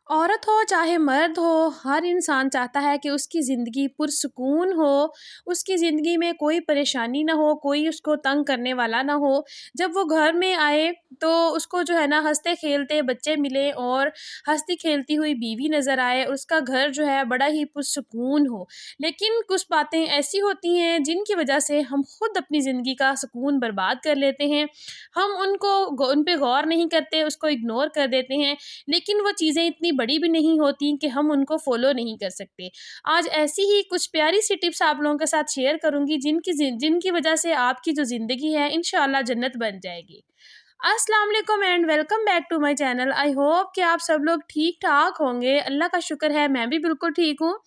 عورت ہو چاہے مرد ہو، ہر انسان چاہتا ہے کہ اس کی زندگی پرسکون ہو، اس کی زندگی میں کوئی پریشانی نہ ہو، کوئی اس کو تنگ کرنے والا نہ ہو۔ جب وہ گھر میں آئے تو اس کو جو ہے نا ہنستے کھیلتے بچے ملے اور ہنستی کھیلتی ہوئی بیوی نظر آئے، اس کا گھر جو ہے بڑا ہی پرسکون ہو۔ لیکن کچھ باتیں ایسی ہوتی ہیں جن کی وجہ سے ہم خود اپنی زندگی کا سکون برباد کر لیتے ہیں۔ ہم ان پہ غور نہیں کرتے، اس کو اگنور کر دیتے ہیں، لیکن وہ چیزیں اتنی بڑی بھی نہیں ہوتی کہ ہم ان کو فالو نہیں کر سکتے۔ آج ایسی ہی کچھ پیاری سی ٹپس آپ لوگوں کے ساتھ شیئر کروں گی جن کی وجہ سے آپ کی جو زندگی ہے انشاءاللہ جنت بن جائے گی۔ السلام علیکم and welcome back to my channel. I hope کہ آپ سب لوگ ٹھیک ٹھاک ہوں گے، اللہ کا شکر ہے میں بھی بالکل ٹھیک ہوں۔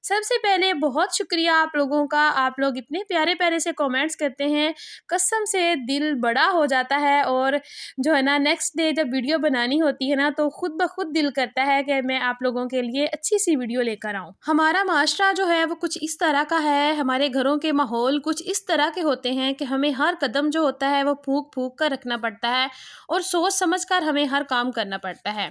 سب سے پہلے بہت شکریہ آپ لوگوں کا، آپ لوگ اتنے پیارے پیارے سے کومنٹس کرتے ہیں، قسم سے دل بڑا ہو جاتا ہے، اور جو ہے نا نیکسٹ ڈے جب ویڈیو بنانی ہوتی ہے نا تو خود بخود دل کرتا ہے کہ میں آپ لوگوں کے لیے اچھی سی ویڈیو لے کر آؤں۔ ہمارا معاشرہ جو ہے وہ کچھ اس طرح کا ہے، ہمارے گھروں کے ماحول کچھ اس طرح کے ہوتے ہیں کہ ہمیں ہر قدم جو ہوتا ہے وہ پھونک پھونک کر رکھنا پڑتا ہے اور سوچ سمجھ کر ہمیں ہر کام کرنا پڑتا ہے۔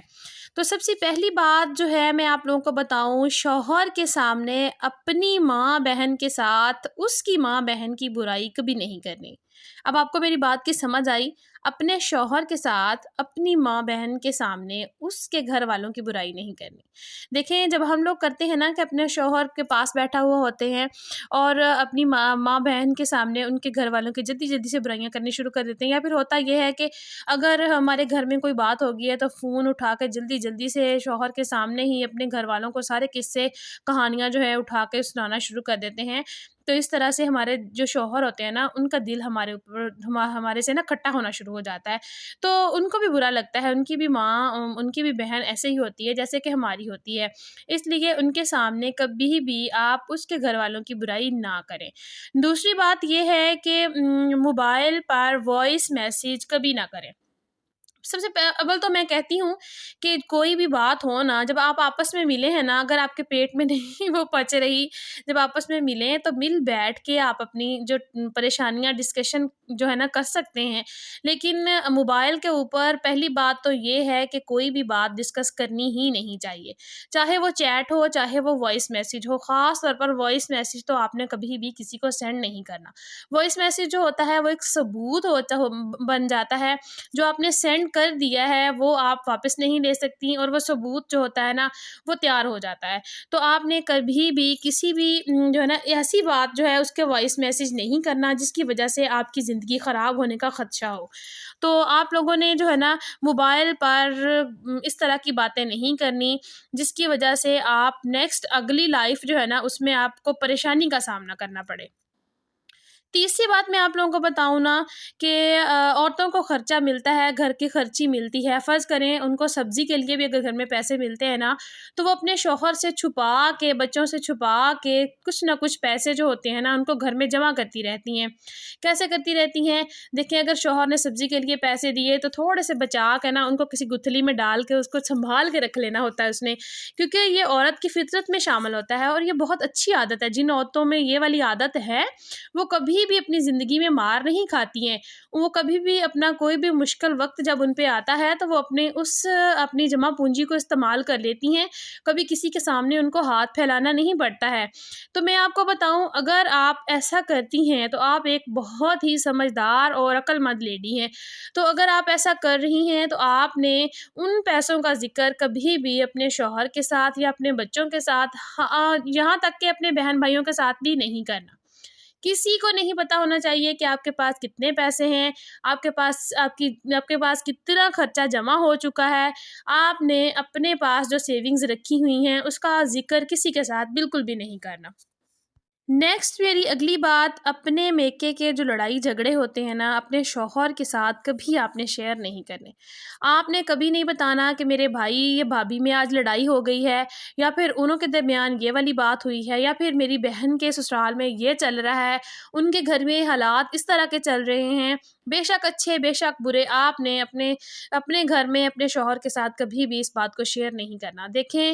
تو سب سے پہلی بات جو ہے میں آپ لوگوں کو بتاؤں، شوہر کے سامنے اپنی ماں بہن کے ساتھ اس کی ماں بہن کی برائی کبھی نہیں کرنی۔ اب آپ کو میری بات کی سمجھ آئی؟ اپنے شوہر کے ساتھ اپنی ماں بہن کے سامنے اس کے گھر والوں کی برائی نہیں کرنی۔ دیکھیں جب ہم لوگ کرتے ہیں نا کہ اپنے شوہر کے پاس بیٹھا ہوا ہوتے ہیں اور اپنی ماں بہن کے سامنے ان کے گھر والوں کی جلدی جلدی سے برائیاں کرنی شروع کر دیتے ہیں، یا پھر ہوتا یہ ہے کہ اگر ہمارے گھر میں کوئی بات ہوگی ہے تو فون اٹھا کے جلدی جلدی سے شوہر کے سامنے ہی اپنے گھر والوں کو سارے قصے کہانیاں جو ہے اٹھا کے سنانا شروع کر دیتے ہیں۔ تو اس طرح سے ہمارے جو شوہر ہوتے ہیں نا ان کا دل ہمارے اوپر ہمارے سے نا کھٹا ہونا شروع ہو جاتا ہے، تو ان کو بھی برا لگتا ہے۔ ان کی بھی ماں ان کی بھی بہن ایسے ہی ہوتی ہے جیسے کہ ہماری ہوتی ہے، اس لیے ان کے سامنے کبھی بھی آپ اس کے گھر والوں کی برائی نہ کریں۔ دوسری بات یہ ہے کہ موبائل پر وائس میسیج کبھی نہ کریں۔ سب سے اول تو میں کہتی ہوں کہ کوئی بھی بات ہو نا، جب آپ آپس میں ملے ہیں نا، اگر آپ کے پیٹ میں نہیں وہ پچ رہی، جب آپس میں ملیں تو مل بیٹھ کے آپ اپنی جو پریشانیاں ڈسکشن جو ہے نا کر سکتے ہیں، لیکن موبائل کے اوپر پہلی بات تو یہ ہے کہ کوئی بھی بات ڈسکس کرنی ہی نہیں چاہیے، چاہے وہ چیٹ ہو چاہے وہ وائس میسیج ہو۔ خاص طور پر وائس میسیج تو آپ نے کبھی بھی کسی کو سینڈ نہیں کرنا۔ وائس میسیج جو ہوتا ہے وہ ایک ثبوت بن جاتا ہے، جو آپ نے سینڈ کر دیا ہے وہ آپ واپس نہیں لے سکتی، اور وہ ثبوت جو ہوتا ہے نا وہ تیار ہو جاتا ہے۔ تو آپ نے کبھی بھی کسی بھی جو ہے نا ایسی بات جو ہے اس کے وائس میسیج نہیں کرنا جس کی وجہ سے آپ کی زندگی خراب ہونے کا خدشہ ہو۔ تو آپ لوگوں نے جو ہے نا موبائل پر اس طرح کی باتیں نہیں کرنی جس کی وجہ سے آپ نیکسٹ اگلی لائف جو ہے نا اس میں آپ کو پریشانی کا سامنا کرنا پڑے۔ تیسری بات میں آپ لوگوں کو بتاؤں نا کہ عورتوں کو خرچہ ملتا ہے، گھر کی خرچی ملتی ہے۔ فرض کریں ان کو سبزی کے لیے بھی اگر گھر میں پیسے ملتے ہیں نا تو وہ اپنے شوہر سے چھپا کے، بچوں سے چھپا کے کچھ نہ کچھ پیسے جو ہوتے ہیں نا ان کو گھر میں جمع کرتی رہتی ہیں۔ کیسے کرتی رہتی ہیں؟ دیکھیں اگر شوہر نے سبزی کے لیے پیسے دیے تو تھوڑے سے بچا کے نا ان کو کسی گتھلی میں ڈال کے اس کو سنبھال کے رکھ لینا ہوتا ہے اس نے، کیونکہ یہ عورت کی فطرت میں شامل ہوتا ہے، اور یہ بہت اچھی عادت ہے۔ جن عورتوں میں یہ والی عادت ہے وہ کبھی بھی اپنی زندگی میں مار نہیں کھاتی ہیں، وہ کبھی بھی اپنا کوئی بھی مشکل وقت جب ان پہ آتا ہے تو وہ اپنی جمع پونجی کو استعمال کر لیتی ہیں، کبھی کسی کے سامنے ان کو ہاتھ پھیلانا نہیں پڑتا ہے۔ تو میں آپ کو بتاؤں اگر آپ ایسا کرتی ہیں تو آپ ایک بہت ہی سمجھدار اور عقل مند لیڈی ہیں۔ تو اگر آپ ایسا کر رہی ہیں تو آپ نے ان پیسوں کا ذکر کبھی بھی اپنے شوہر کے ساتھ یا اپنے بچوں کے ساتھ، یہاں تک کہ اپنے بہن بھائیوں کے ساتھ بھی نہیں کرنا۔ کسی کو نہیں پتا ہونا چاہیے کہ آپ کے پاس کتنے پیسے ہیں، آپ کے پاس کتنا خرچہ جمع ہو چکا ہے۔ آپ نے اپنے پاس جو سیونگز رکھی ہوئی ہیں اس کا ذکر کسی کے ساتھ بالکل بھی نہیں کرنا۔ نیکسٹ میری اگلی بات، اپنے میکے کے جو لڑائی جھگڑے ہوتے ہیں نا اپنے شوہر کے ساتھ کبھی آپ نے شیئر نہیں کرنے۔ آپ نے کبھی نہیں بتانا کہ میرے بھائی یا بھابھی میں آج لڑائی ہو گئی ہے، یا پھر انہوں کے درمیان یہ والی بات ہوئی ہے، یا پھر میری بہن کے سسرال میں یہ چل رہا ہے، ان کے گھر میں حالات اس طرح کے چل رہے ہیں، بے شک اچھے بے شک برے۔ آپ نے اپنے گھر میں اپنے شوہر کے ساتھ کبھی بھی اس بات کو شیئر نہیں کرنا۔ دیکھیں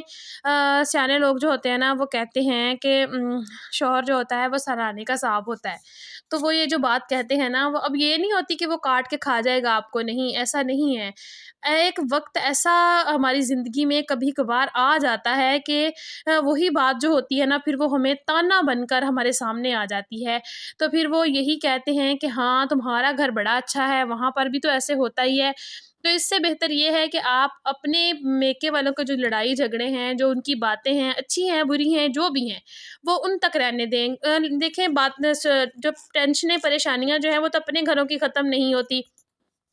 سیانے لوگ جو ہوتے ہیں نا وہ کہتے ہیں کہ شوہر جو ہوتا ہے وہ سرانے کا سانپ ہوتا ہے، تو وہ یہ جو بات کہتے ہیں نا وہ اب یہ نہیں ہوتی کہ وہ کاٹ کے کھا جائے گا آپ کو، نہیں، ایسا نہیں ہے۔ ایک وقت ایسا ہماری زندگی میں کبھی کبھار آ جاتا ہے کہ وہی بات جو ہوتی ہے نا پھر وہ ہمیں تانا بن کر ہمارے سامنے آ جاتی ہے، تو پھر وہ یہی کہتے ہیں کہ ہاں تمہارا گھر بڑا اچھا ہے، وہاں پر بھی تو ایسے ہوتا ہی ہے۔ تو اس سے بہتر یہ ہے کہ آپ اپنے میکے والوں کے جو لڑائی جھگڑے ہیں، جو ان کی باتیں ہیں، اچھی ہیں بری ہیں جو بھی ہیں، وہ ان تک رہنے دیں۔ دیکھیں بات جو ٹینشنیں پریشانیاں جو ہیں وہ تو اپنے گھروں کی ختم نہیں ہوتی،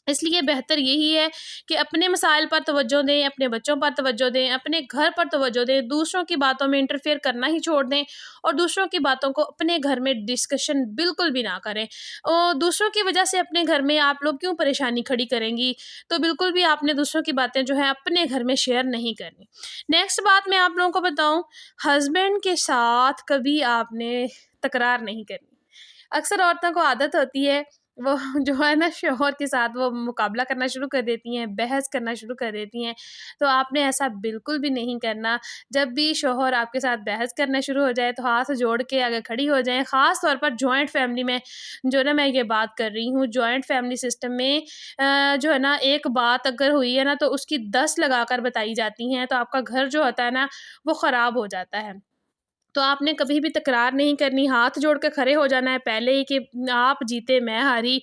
اس لیے بہتر یہی ہے کہ اپنے مسائل پر توجہ دیں، اپنے بچوں پر توجہ دیں، اپنے گھر پر توجہ دیں، دوسروں کی باتوں میں انٹرفیئر کرنا ہی چھوڑ دیں، اور دوسروں کی باتوں کو اپنے گھر میں ڈسکشن بالکل بھی نہ کریں۔ اور دوسروں کی وجہ سے اپنے گھر میں آپ لوگ کیوں پریشانی کھڑی کریں گی؟ تو بالکل بھی آپ نے دوسروں کی باتیں جو ہیں اپنے گھر میں شیئر نہیں کرنی۔ نیکسٹ بات میں آپ لوگوں کو بتاؤں، ہسبینڈ کے ساتھ کبھی آپ نے تکرار نہیں کرنی۔ اکثر عورتوں کو عادت ہوتی ہے وہ جو ہے نا شوہر کے ساتھ وہ مقابلہ کرنا شروع کر دیتی ہیں، بحث کرنا شروع کر دیتی ہیں، تو آپ نے ایسا بالکل بھی نہیں کرنا۔ جب بھی شوہر آپ کے ساتھ بحث کرنا شروع ہو جائے تو ہاتھ جوڑ کے آگے کھڑی ہو جائیں، خاص طور پر جوائنٹ فیملی میں جو نا میں یہ بات کر رہی ہوں، جوائنٹ فیملی سسٹم میں جو ہے نا ایک بات اگر ہوئی ہے نا تو اس کی 10 لگا کر بتائی جاتی ہیں، تو آپ کا گھر جو ہوتا ہے نا وہ خراب ہو جاتا ہے۔ تو آپ نے کبھی بھی تکرار نہیں کرنی، ہاتھ جوڑ کے کھڑے ہو جانا ہے پہلے ہی کہ آپ جیتے میں ہاری،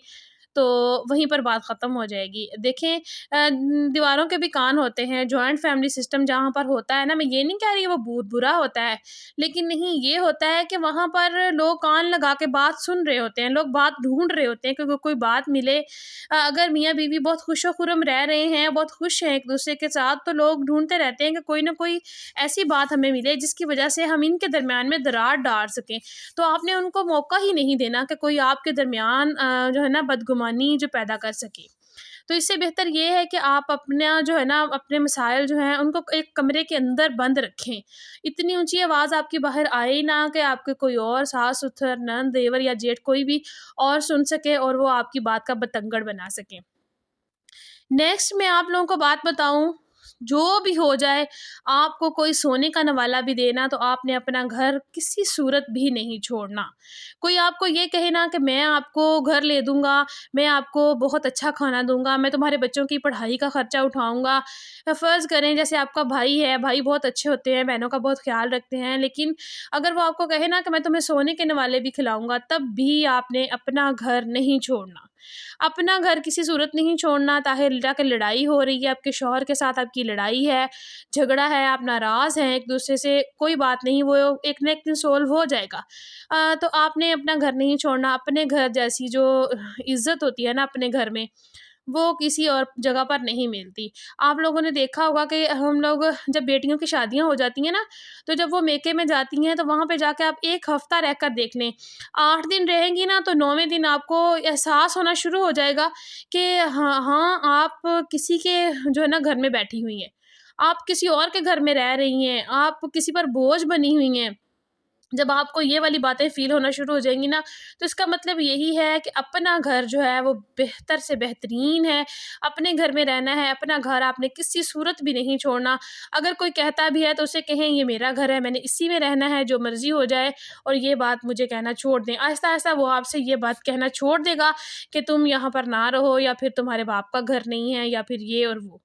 تو وہیں پر بات ختم ہو جائے گی۔ دیکھیں دیواروں کے بھی کان ہوتے ہیں، جوائنٹ فیملی سسٹم جہاں پر ہوتا ہے نا، میں یہ نہیں کہہ رہی وہ بہت برا ہوتا ہے، لیکن نہیں یہ ہوتا ہے کہ وہاں پر لوگ کان لگا کے بات سن رہے ہوتے ہیں، لوگ بات ڈھونڈ رہے ہوتے ہیں کہ کوئی بات ملے۔ اگر میاں بیوی بہت خوش و خرم رہ رہے ہیں، بہت خوش ہیں ایک دوسرے کے ساتھ، تو لوگ ڈھونڈتے رہتے ہیں کہ کوئی نہ کوئی ایسی بات ہمیں ملے جس کی وجہ سے ہم ان کے درمیان میں دراڑ ڈال سکیں۔ تو آپ نے ان کو موقع ہی نہیں دینا کہ کوئی آپ کے درمیان جو ہے نا بدگمانی جو پیدا کر سکے۔ تو اس سے بہتر یہ ہے کہ آپ اپنا جو ہے نا اپنے مسائل جو ہیں ان کو ایک کمرے کے اندر بند رکھیں، اتنی اونچی آواز آپ کی باہر آئے ہی نہ کہ آپ کے کوئی اور ساس سسر نند دیور یا جیٹھ کوئی بھی اور سن سکے اور وہ آپ کی بات کا بتنگڑ بنا سکیں۔ نیکسٹ میں آپ لوگوں کو بات بتاؤں، جو بھی ہو جائے آپ کو کوئی سونے کا نوالہ بھی دینا تو آپ نے اپنا گھر کسی صورت بھی نہیں چھوڑنا۔ کوئی آپ کو یہ کہے نا کہ میں آپ کو گھر لے دوں گا، میں آپ کو بہت اچھا کھانا دوں گا، میں تمہارے بچوں کی پڑھائی کا خرچہ اٹھاؤں گا۔ فرض کریں جیسے آپ کا بھائی ہے، بھائی بہت اچھے ہوتے ہیں، بہنوں کا بہت خیال رکھتے ہیں، لیکن اگر وہ آپ کو کہے نا کہ میں تمہیں سونے کے نوالے بھی کھلاؤں گا، تب بھی آپ نے اپنا گھر نہیں چھوڑنا۔ اپنا گھر کسی صورت نہیں چھوڑنا، طاہر جا کے لڑائی ہو رہی ہے، آپ کے شوہر کے ساتھ آپ کی لڑائی ہے، جھگڑا ہے، آپ ناراض ہیں ایک دوسرے سے، کوئی بات نہیں، وہ ایک نہ ایک دن سولو ہو جائے گا۔ تو آپ نے اپنا گھر نہیں چھوڑنا۔ اپنے گھر جیسی جو عزت ہوتی ہے نا اپنے گھر میں، وہ کسی اور جگہ پر نہیں ملتی۔ آپ لوگوں نے دیکھا ہوگا کہ ہم لوگ جب بیٹیوں کی شادیاں ہو جاتی ہیں نا، تو جب وہ میکے میں جاتی ہیں تو وہاں پہ جا کے آپ ایک ہفتہ رہ کر دیکھ لیں، 8 دن رہیں گی نا تو 9ویں دن آپ کو احساس ہونا شروع ہو جائے گا کہ ہاں آپ کسی کے جو ہے نا گھر میں بیٹھی ہوئی ہیں، آپ کسی اور کے گھر میں رہ رہی ہیں، آپ کسی پر بوجھ بنی ہوئی ہیں۔ جب آپ کو یہ والی باتیں فیل ہونا شروع ہو جائیں گی نا، تو اس کا مطلب یہی ہے کہ اپنا گھر جو ہے وہ بہتر سے بہترین ہے، اپنے گھر میں رہنا ہے، اپنا گھر آپ نے کسی صورت بھی نہیں چھوڑنا۔ اگر کوئی کہتا بھی ہے تو اسے کہیں یہ میرا گھر ہے، میں نے اسی میں رہنا ہے، جو مرضی ہو جائے، اور یہ بات مجھے کہنا چھوڑ دیں۔ آہستہ آہستہ وہ آپ سے یہ بات کہنا چھوڑ دے گا کہ تم یہاں پر نہ رہو، یا پھر تمہارے باپ کا گھر نہیں ہے، یا پھر یہ اور وہ۔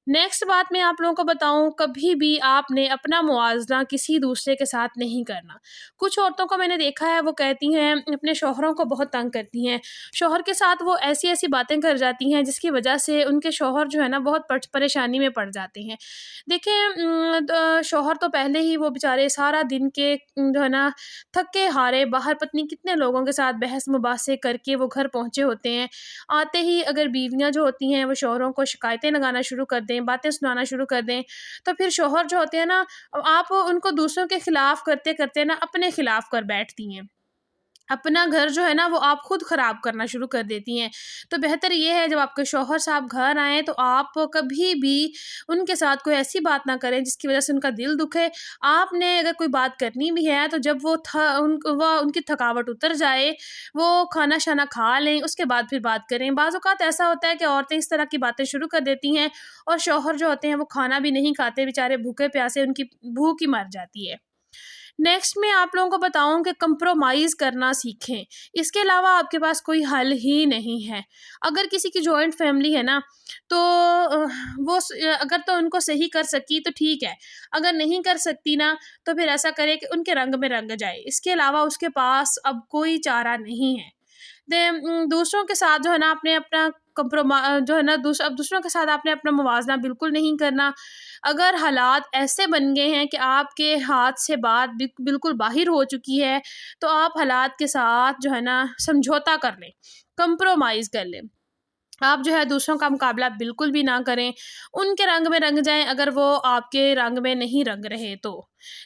نیکسٹ بات میں آپ لوگوں کو بتاؤں، کبھی بھی آپ نے اپنا موازنہ کسی دوسرے کے ساتھ نہیں کرنا۔ کچھ عورتوں کو میں نے دیکھا ہے وہ کہتی ہیں اپنے شوہروں کو بہت تنگ کرتی ہیں، شوہر کے ساتھ وہ ایسی ایسی باتیں کر جاتی ہیں جس کی وجہ سے ان کے شوہر جو ہے نا بہت پریشانی میں پڑ جاتے ہیں۔ دیکھیں شوہر تو پہلے ہی وہ بیچارے سارا دن کے جو ہے نا تھکے ہارے باہر پتنی کتنے لوگوں کے ساتھ بحث مباحثے کر کے وہ گھر پہنچے ہوتے ہیں، آتے ہی اگر بیویاں جو ہوتی ہیں وہ شوہروں کو شکایتیں لگانا شروع کر دیں، باتیں سنانا شروع کر دیں، تو پھر شوہر جو ہوتے ہیں نا، آپ ان کو دوسروں کے خلاف کرتے کرتے نا اپنے خلاف کر بیٹھتی ہیں، اپنا گھر جو ہے نا وہ آپ خود خراب کرنا شروع کر دیتی ہیں۔ تو بہتر یہ ہے جب آپ کے شوہر صاحب گھر آئیں تو آپ کبھی بھی ان کے ساتھ کوئی ایسی بات نہ کریں جس کی وجہ سے ان کا دل دکھے۔ آپ نے اگر کوئی بات کرنی بھی ہے تو جب وہ ان کی تھکاوٹ اتر جائے، وہ کھانا شانا کھا لیں، اس کے بعد پھر بات کریں۔ بعض اوقات ایسا ہوتا ہے کہ عورتیں اس طرح کی باتیں شروع کر دیتی ہیں اور شوہر جو ہوتے ہیں وہ کھانا بھی نہیں کھاتے، بیچارے بھوکے پیاسے، ان کی بھوک ہی مر جاتی ہے۔ نیکسٹ میں آپ لوگوں کو بتاؤں کہ کمپرومائز کرنا سیکھیں، اس کے علاوہ آپ کے پاس کوئی حل ہی نہیں ہے۔ اگر کسی کی جوائنٹ فیملی ہے نا تو اگر تو ان کو صحیح کر سکی تو ٹھیک ہے، اگر نہیں کر سکتی نا تو پھر ایسا کرے کہ ان کے رنگ میں رنگ جائے، اس کے علاوہ اس کے پاس اب کوئی چارہ نہیں ہے۔ دوسروں کے ساتھ جو ہے نا اپنے اپنا جو ہے نا اب دوسروں کے ساتھ آپ نے اپنا موازنہ بالکل نہیں کرنا۔ اگر حالات ایسے بن گئے ہیں کہ آپ کے ہاتھ سے بات بالکل باہر ہو چکی ہے تو آپ حالات کے ساتھ جو ہے نا سمجھوتا کر لیں، کمپرومائز کر لیں۔ آپ جو ہے دوسروں کا مقابلہ بالکل بھی نہ کریں، ان کے رنگ میں رنگ جائیں اگر وہ آپ کے رنگ میں نہیں رنگ رہے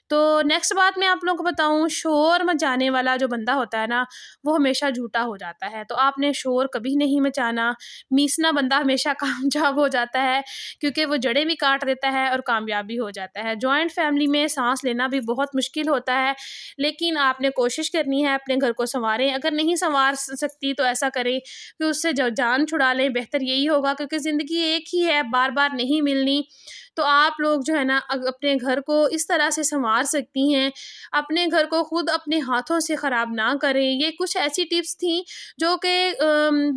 تو نیکسٹ بات میں آپ لوگوں کو بتاؤں، شور مچانے والا جو بندہ ہوتا ہے نا وہ ہمیشہ جھوٹا ہو جاتا ہے، تو آپ نے شور کبھی نہیں مچانا۔ میسنا بندہ ہمیشہ کامیاب ہو جاتا ہے کیونکہ وہ جڑیں بھی کاٹ دیتا ہے اور کامیاب بھی ہو جاتا ہے۔ جوائنٹ فیملی میں سانس لینا بھی بہت مشکل ہوتا ہے، لیکن آپ نے کوشش کرنی ہے اپنے گھر کو سنواریں۔ اگر نہیں سنوار سکتی تو ایسا کریں کہ اس سے جان چھڑا لیں، بہتر یہی ہوگا کیونکہ زندگی ایک ہی ہے، بار بار نہیں ملنی۔ تو آپ لوگ جو ہے نا اپنے گھر کو اس طرح سے سنوار سکتی ہیں، اپنے گھر کو خود اپنے ہاتھوں سے خراب نہ کریں۔ یہ کچھ ایسی ٹپس تھیں جو کہ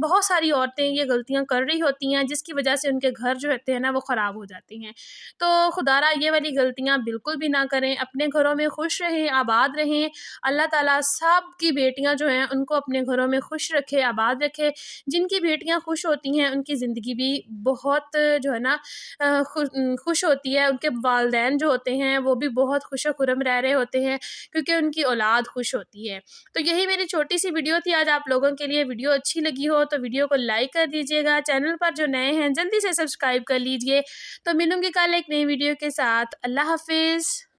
بہت ساری عورتیں یہ غلطیاں کر رہی ہوتی ہیں جس کی وجہ سے ان کے گھر جو ہوتے ہیں نا وہ خراب ہو جاتے ہیں۔ تو خدا را یہ والی غلطیاں بالکل بھی نہ کریں، اپنے گھروں میں خوش رہیں، آباد رہیں۔ اللہ تعالیٰ سب کی بیٹیاں جو ہیں ان کو اپنے گھروں میں خوش رکھے، آباد رکھے۔ جن کی بیٹیاں خوش ہوتی ہیں ان کی زندگی بھی بہت جو ہے نا خوش ہوتی ہے، ان کے والدین جو ہوتے ہیں وہ بھی بہت خوش و خرم رہ رہے ہوتے ہیں کیونکہ ان کی اولاد خوش ہوتی ہے۔ تو یہی میری چھوٹی سی ویڈیو تھی آج آپ لوگوں کے لیے۔ ویڈیو اچھی لگی ہو تو ویڈیو کو لائک کر دیجیے گا، چینل پر جو نئے ہیں جلدی سے سبسکرائب کر لیجیے۔ تو ملوں گی کل ایک نئی ویڈیو کے ساتھ۔ اللہ حافظ۔